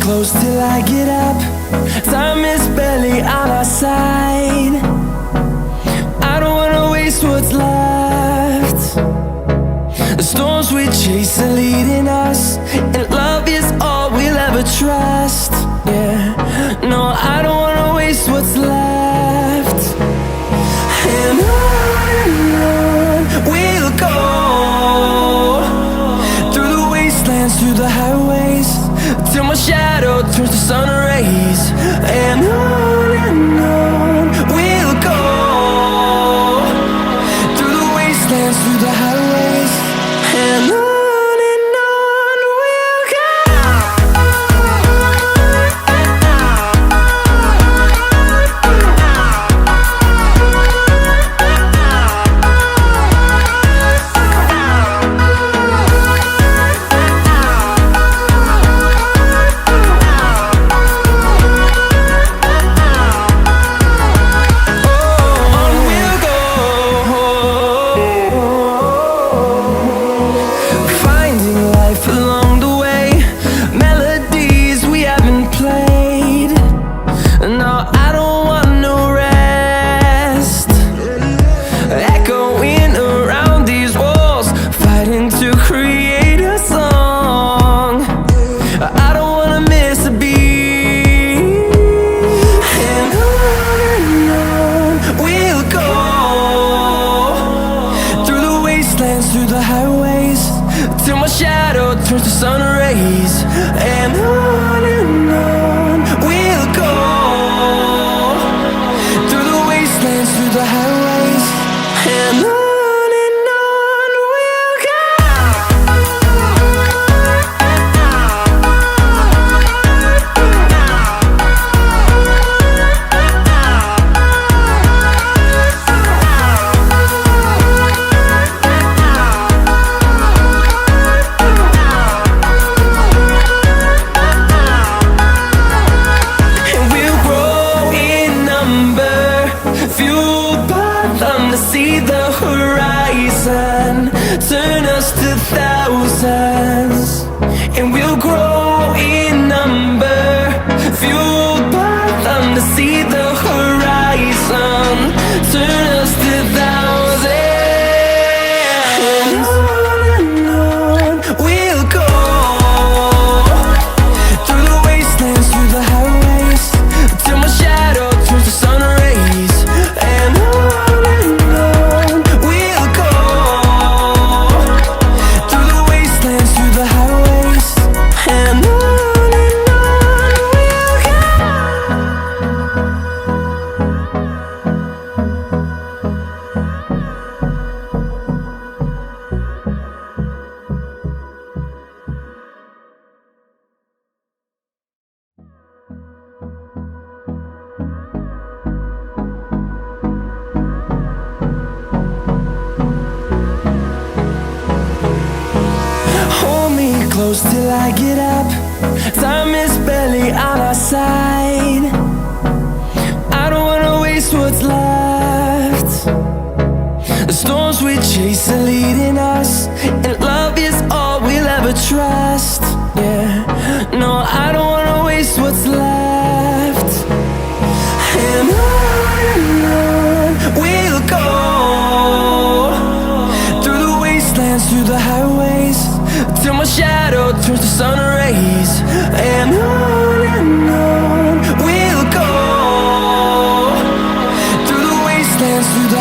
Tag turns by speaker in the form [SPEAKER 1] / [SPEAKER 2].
[SPEAKER 1] close till I get up. Time is barely on our side. I don't wanna waste what's left. The storms we chase are leading us, and love is all we'll ever trust. Yeah, no, I don't wanna waste what's left. And on we'll go, through the wastelands, through the highways, till my shadow turns to sun rays. And on we'll go, through the wastelands, through the highways, and on we'll go. Through the highways, till my shadow turns to sun rays. And on we'll go, through the wastelands, through the highways, and on we'll go. See the horizon turn us to thousands, and we'll grow in number, fueled by them. To see the horizon turn us to thousands, and on we'll go, through the wastelands, through the highways, till my shadow turns to sun rays. And close till I get up. Time is barely on our side. I don't wanna waste what's left. The storms we chase are leading us, and love is all we'll ever trust. Yeah, no, I don't wanna waste what's left. And on we'll go, through the wastelands, through the highways, till my shadow turns to sun rays. And on we'll go, through the wastelands, through the